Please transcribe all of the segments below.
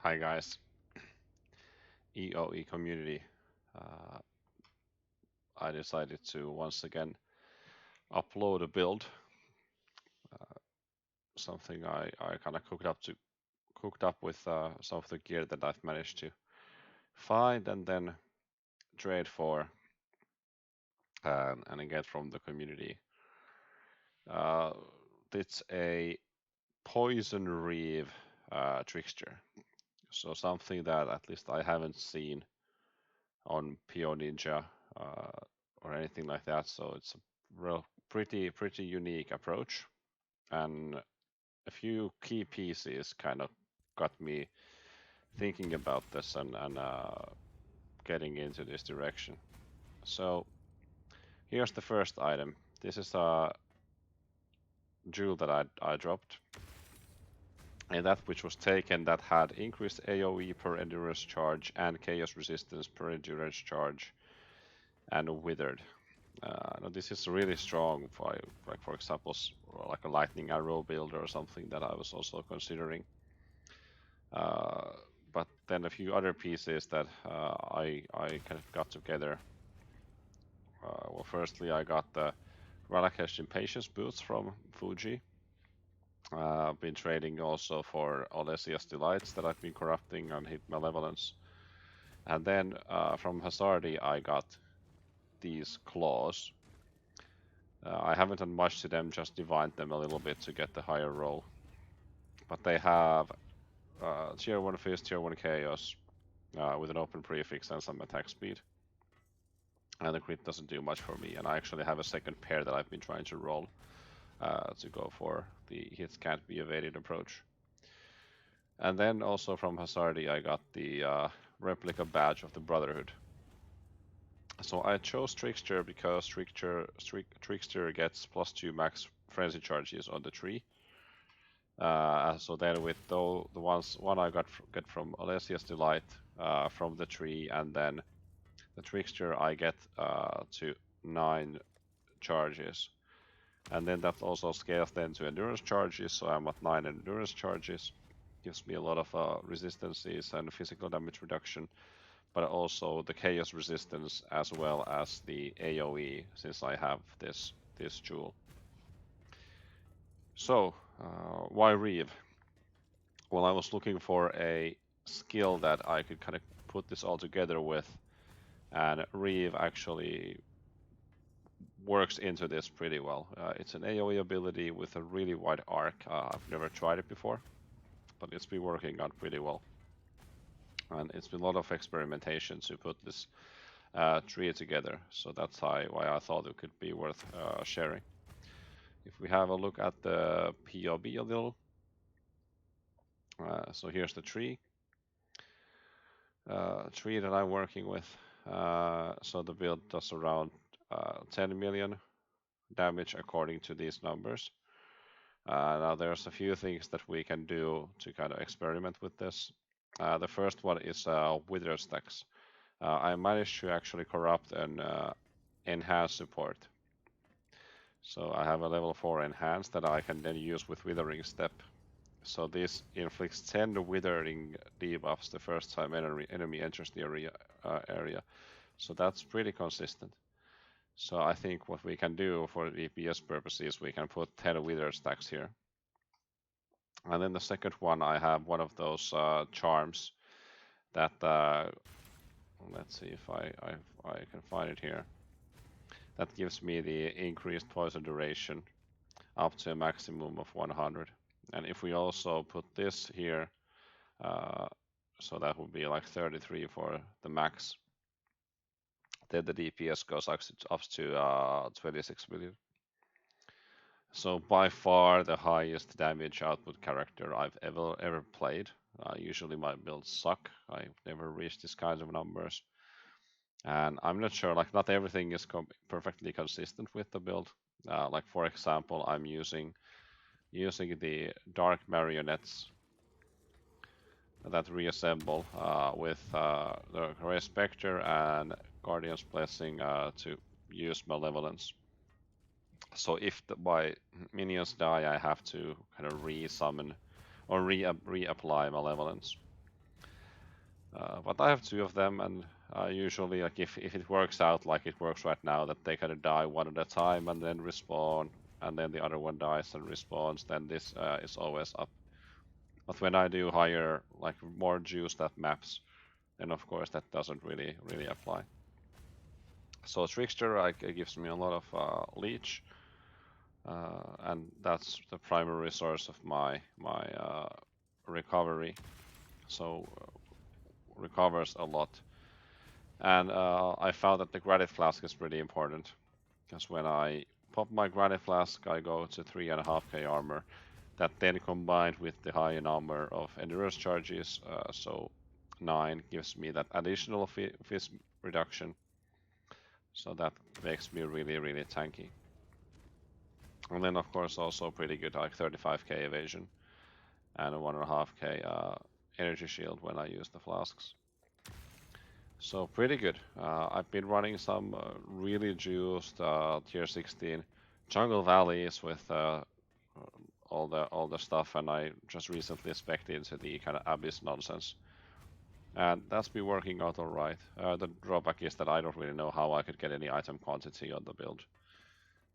Hi guys, EOE community. Uh, I decided to once again upload a build, uh, something I kind of cooked up with some of the gear that I've managed to find and then trade for and get from the community. Uh, it's a poison reave trickster, so something that at least I haven't seen on PO Ninja uh, or anything like that. So it's a real pretty unique approach, and a few key pieces kind of got me thinking about this and getting into this direction. So here's the first item. This is a jewel that I dropped, and that which was taken that had increased AoE per endurance charge and chaos resistance per endurance charge and withered. Now this is really strong for, like for example, like a lightning arrow build or something that I was also considering. Uh, but then a few other pieces that I kind of got together. Well, firstly I got the Ralakesh Impatience boots from Fuji. I've been trading also for Olesia's Delights that I've been corrupting and hit Malevolence. And then from Hazardi I got these claws. I haven't done much to them, just divined them a little bit to get the higher roll. But they have tier 1 Fist, tier 1 Chaos with an open prefix and some attack speed. And the crit doesn't do much for me, and I actually have a second pair that I've been trying to roll to go for the hits can't be evaded approach. And then also from Hazardi I got the Replica badge of the Brotherhood. So I chose Trickster because Trickster gets +2 max frenzy charges on the tree. So then with the one I get from Olesia's Delight from the tree, and then the Trickster I get to 9 charges. And then that also scales then to endurance charges, so I'm at 9 endurance charges. Gives me a lot of resistances and physical damage reduction, but also the chaos resistance as well as the AoE, since I have this jewel. So, why Reave? Well, I was looking for a skill that I could kind of put this all together with, and Reave actually works into this pretty well. It's an AoE ability with a really wide arc. I've never tried it before, but it's been working out pretty well. And it's been a lot of experimentation to put this tree together, so that's why I thought it could be worth sharing. If we have a look at the POB a little, so here's the tree that I'm working with. So the build does around 10 million damage according to these numbers. Now there's a few things that we can do to kind of experiment with this. The first one is wither stacks. I managed to actually corrupt an enhance support. So I have a level 4 enhance that I can then use with withering step. So this inflicts 10 withering debuffs the first time enemy enters the area. So that's pretty consistent. So I think what we can do for DPS purposes, we can put 10 wither stacks here. And then the second one, I have one of those charms that, let's see if I can find it here. That gives me the increased poison duration up to a maximum of 100. And if we also put this here, so that would be like 33 for the max, then the DPS goes up to 26 million. So by far the highest damage output character I've ever played. Usually my builds suck. I've never reached these kinds of numbers. And I'm not sure, like not everything is perfectly consistent with the build. Like for example, I'm using the dark marionettes that reassemble with the Grey Spectre and Guardian's Blessing to use Malevolence. So if my minions die, I have to kind of re-summon or reapply Malevolence. But I have 2 of them, and usually, like if it works out like it works right now, that they kind of die one at a time and then respawn, and then the other one dies and respawns, then this is always up. But when I do higher, like more juiced up maps, then of course that doesn't really apply. So trickster gives me a lot of leech, and that's the primary source of my recovery. So recovers a lot. And I found that the granite flask is pretty important, because when I pop my granite flask, I go to 3.5k armor. That then combined with the high number of endurance charges, so 9 gives me that additional fizz reduction. So that makes me really tanky. And then of course also pretty good, like 35k evasion and a 1.5k energy shield when I use the flasks. So pretty good. I've been running some really juiced tier 16 jungle valleys with all the stuff, and I just recently spec'd into the kind of abyss nonsense, and that's been working out alright. The drawback is that I don't really know how I could get any item quantity on the build.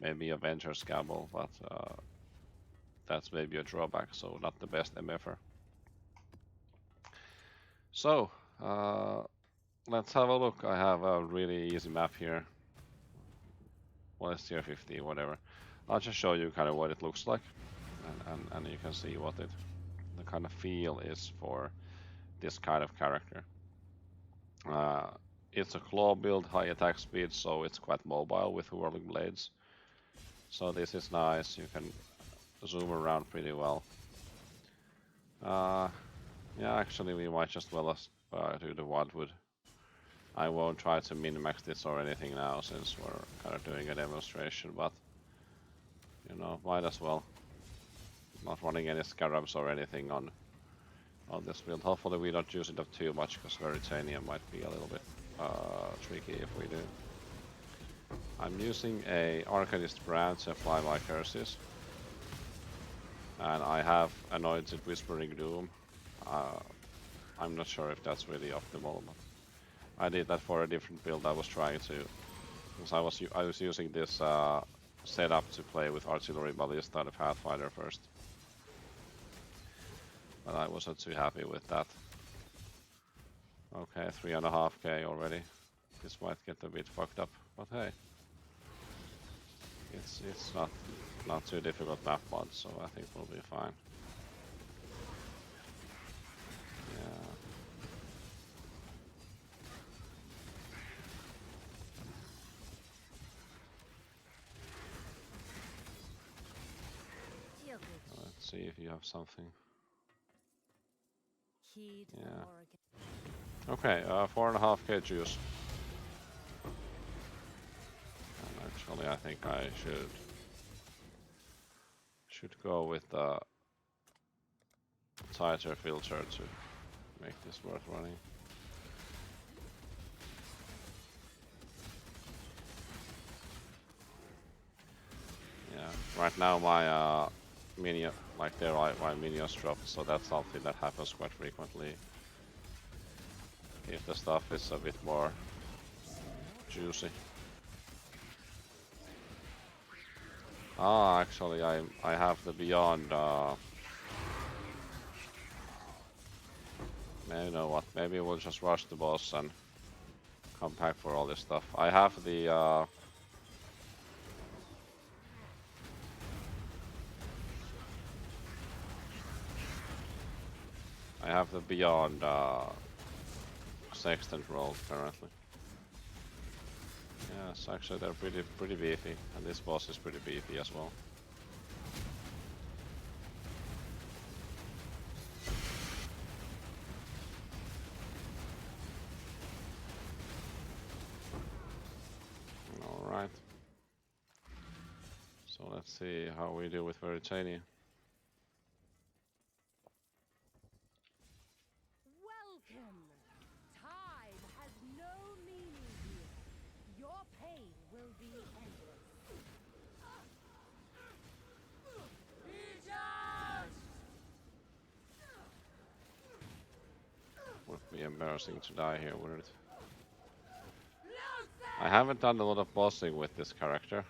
Maybe Avenger's Gamble, but that's maybe a drawback, so not the best MFR. So, let's have a look. I have a really easy map here. Well, it's tier 50, whatever. I'll just show you kind of what it looks like, and you can see what the kind of feel is for this kind of character. It's a claw build, high attack speed, so it's quite mobile with whirling blades. So this is nice. You can zoom around pretty well. Yeah, actually, we might just well do the wildwood. I won't try to min-max this or anything now, since we're kind of doing a demonstration, but you know, might as well. Not running any scarabs or anything on this build. Hopefully we don't use it up too much, because Veritanium might be a little bit tricky if we do. I'm using a Arcanist brand to apply my curses, and I have anointed Whispering Doom. I'm not sure if that's really optimal, but I did that for a different build I was trying to, because I was using this setup to play with Artillery Ballista and Pathfinder first, but I wasn't too happy with that. Okay, 3.5k already. This might get a bit fucked up, but hey, it's not too difficult map mod, so I think we'll be fine. Yeah. Let's see if you have something. Yeah. Okay, 4.5k juice. And actually, I think I should go with the tighter filter to make this worth running. Yeah, right now my minion, like there my minions drop, so that's something that happens quite frequently. If the stuff is a bit more juicy. Ah, actually I have the beyond. You know what? Maybe we'll just rush the boss and come back for all this stuff. I have the beyond sextant roll currently. Yes, actually they're pretty beefy, and this boss is pretty beefy as well. Alright. So let's see how we do with Veritania. Welcome! Time has no meaning here. Your pain will be endless. be embarrassing to die here, wouldn't it? I haven't done a lot of bossing with this character,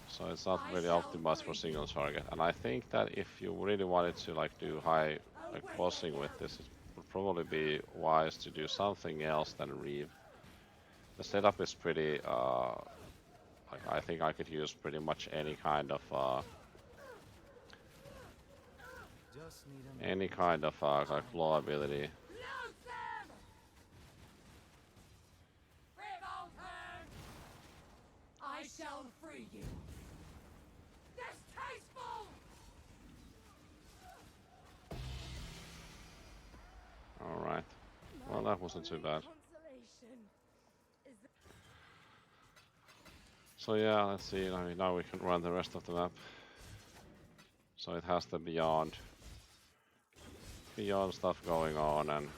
so it's not really optimized for single target. And I think that if you really wanted to like do high like bossing with this, it would probably be wise to do something else than Reave. The setup is pretty. Like I think I could use pretty much any kind of like claw ability. I shall free you. Distasteful! All right. Well, that wasn't too bad. So yeah, let's see. Now we can run the rest of the map. So it has the beyond stuff going on and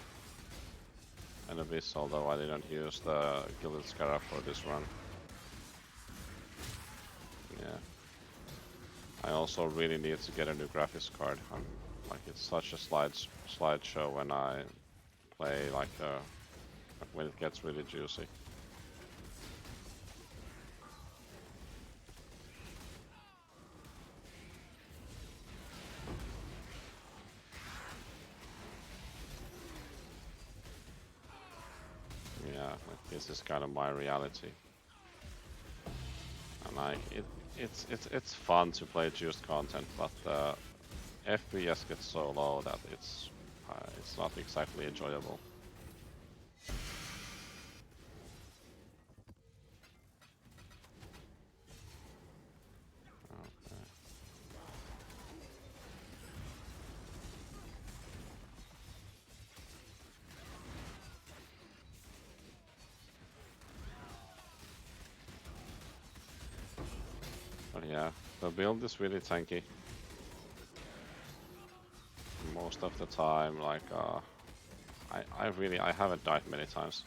Abyss, although I didn't use the Gilded Scarab for this run. Yeah. I also really need to get a new graphics card. Like it's such a slideshow when I play like when it gets really juicy. Yeah, like this is kind of my reality. And like it's fun to play juiced content, but FPS gets so low that it's not exactly enjoyable. Okay. But yeah, the build is really tanky. Most of the time, like I haven't died many times.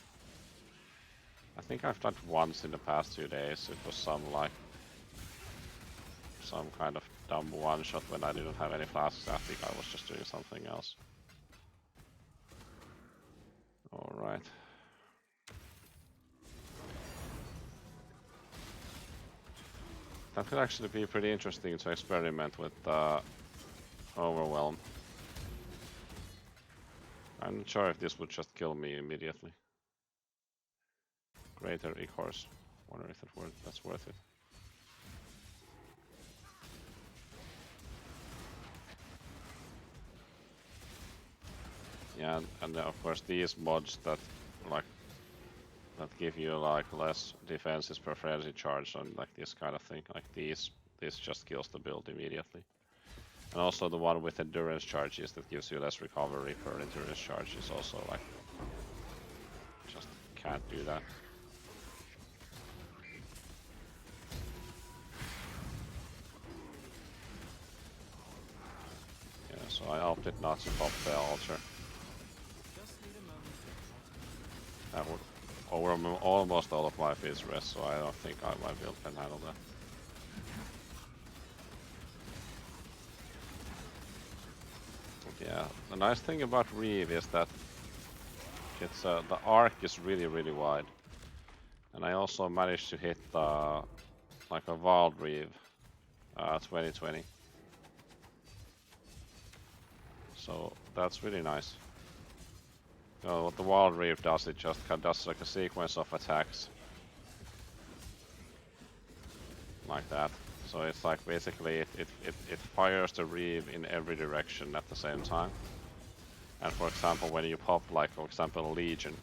I think I've died once in the past 2 days. It was some kind of dumb one shot when I didn't have any flasks. I think I was just doing something else. All right. That could actually be pretty interesting to experiment with Overwhelm. I'm not sure if this would just kill me immediately. Greater Ichors. Wonder if that's worth it. Yeah, and of course these mods that give you like less defenses per frenzy charge and like this kind of thing. Like this just kills the build immediately. And also the one with endurance charges that gives you less recovery per endurance charge is also like just can't do that. Yeah, so I opted not to pop the altar. That would over almost all of my phase rest, so I don't think my build can handle that. Yeah, the nice thing about Reave is that it's the arc is really wide, and I also managed to hit like a wild Reave 2020. So that's really nice. What the wild Reave does, it just does like a sequence of attacks like that. So it's like basically it fires the Reave in every direction at the same time. And for example, when you pop like for example Legion,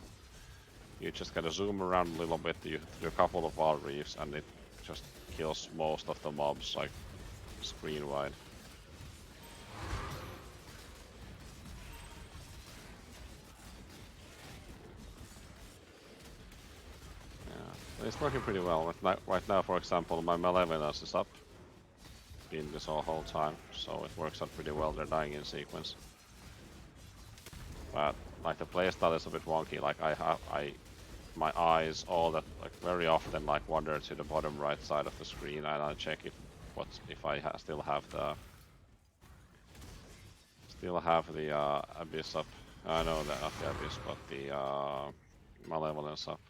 you just gotta zoom around a little bit, you do a couple of wild Reaves, and it just kills most of the mobs like screen-wide. It's working pretty well. Right now, for example, my Malevolence is up. Been this whole time, so it works out pretty well. They're dying in sequence. But like the playstyle is a bit wonky. Like my eyes all that like very often like wander to the bottom right side of the screen, and I check if I still have the Abyss up. I know that, not the Abyss, but the Malevolence up.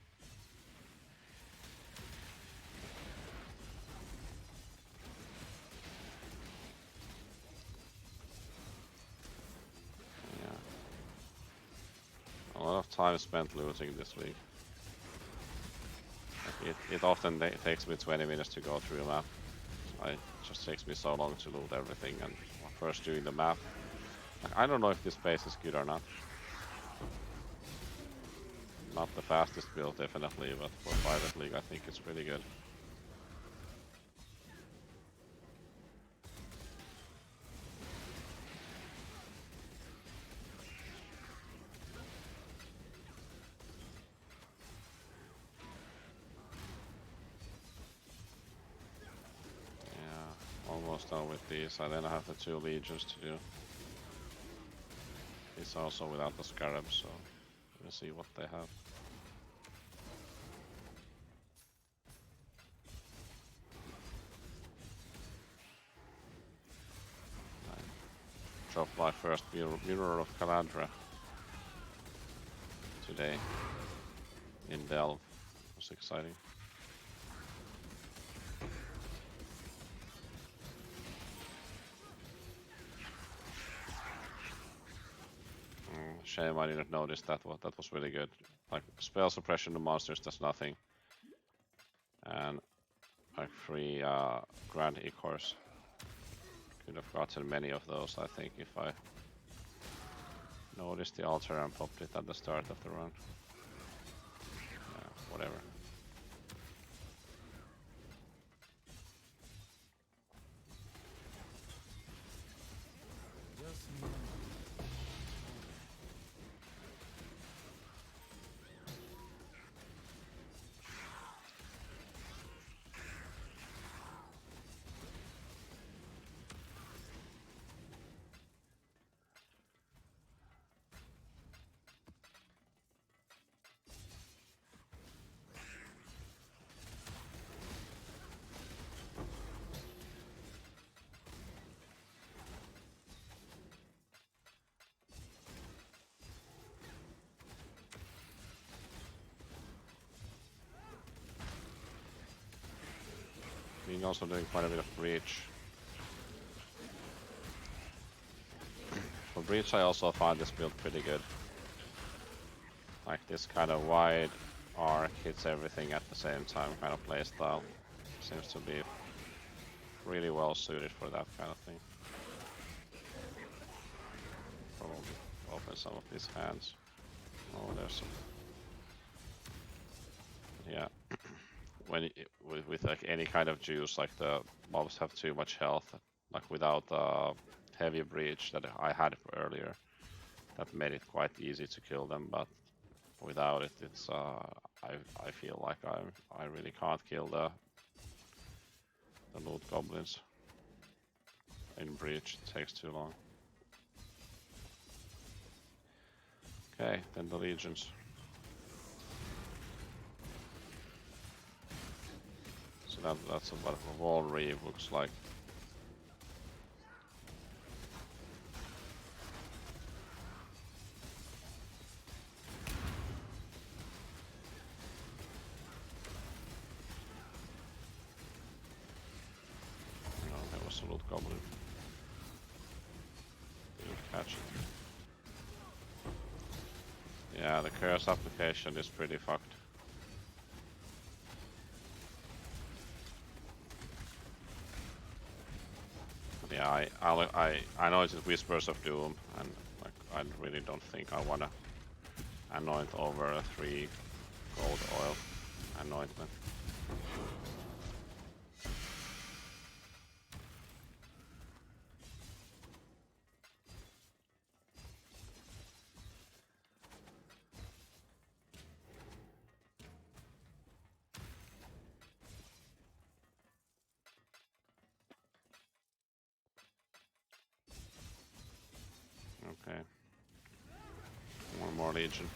Yeah. A lot of time spent looting this week. Like it often takes me 20 minutes to go through a map. It just takes me so long to loot everything, and first doing the map. Like, I don't know if this base is good or not. Not the fastest build, definitely, but for private league, I think it's pretty good. Yeah, almost done with these. And then I have the 2 legions to do. It's also without the scarab, so we'll see what they have. I dropped my first mirror of Calandra today in Delve. It was exciting. Shame I didn't notice that one. That was really good. Like spell suppression to monsters does nothing. And like 3 Grand Ichors. Could have gotten many of those, I think, if I noticed the altar and popped it at the start of the run. Yeah, whatever. Being also doing quite a bit of breach. For breach I also find this build pretty good. Like this kind of wide arc hits everything at the same time kind of playstyle. Seems to be really well suited for that kind of thing. Probably open some of these hands. Oh, there's some. Yeah. When with like any kind of juice, like the mobs have too much health. Like without heavy breach that I had earlier, that made it quite easy to kill them. But without it, it's I feel like I really can't kill the loot goblins in breach. It takes too long. Okay, then the legions. So that's what a wall reave looks like. Oh, there was a loot goblin. Didn't catch it. Yeah, the curse application is pretty fucked. Yeah, I know it's Whispers of Doom, and like I really don't think I wanna anoint over a 3 gold oil anointment. Okay. One more legion.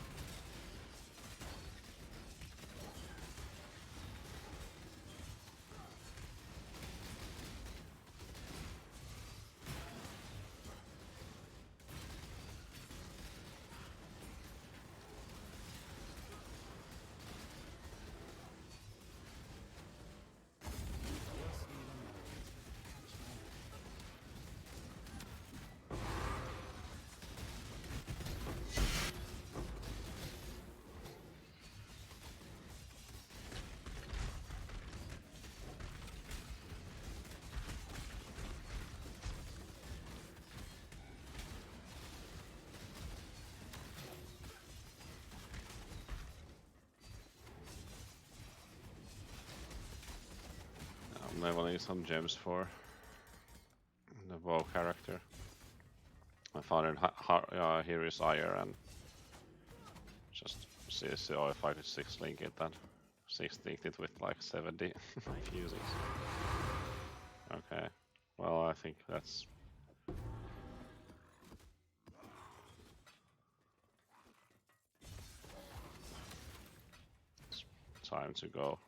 leveling some gems for the bow character. I found it here is higher and just see if I could 6-link it and 6-linked it with like 70 fuses. Okay, well I think that's time to go.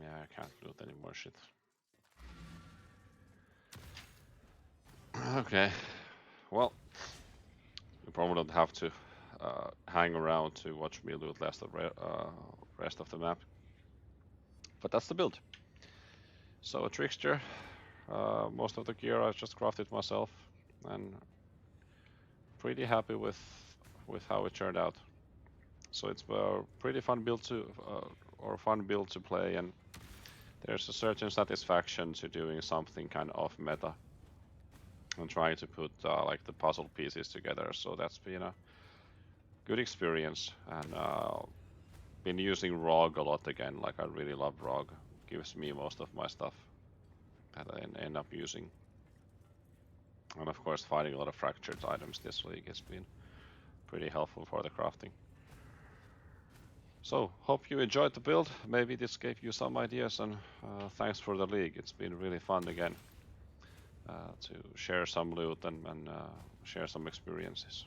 Yeah, I can't loot any more shit. Okay, well, you probably don't have to hang around to watch me loot rest of the map. But that's the build. So a trickster, most of the gear I just crafted myself, and pretty happy with how it turned out. So it's a pretty fun build to play, and there's a certain satisfaction to doing something kind of off meta and trying to put like the puzzle pieces together. So that's been a good experience, and been using Rogue a lot again. Like I really love Rogue. Gives me most of my stuff that I end up using. And of course finding a lot of fractured items this league has been pretty helpful for the crafting. So, hope you enjoyed the build. Maybe this gave you some ideas, and thanks for the league. It's been really fun again to share some loot and share some experiences.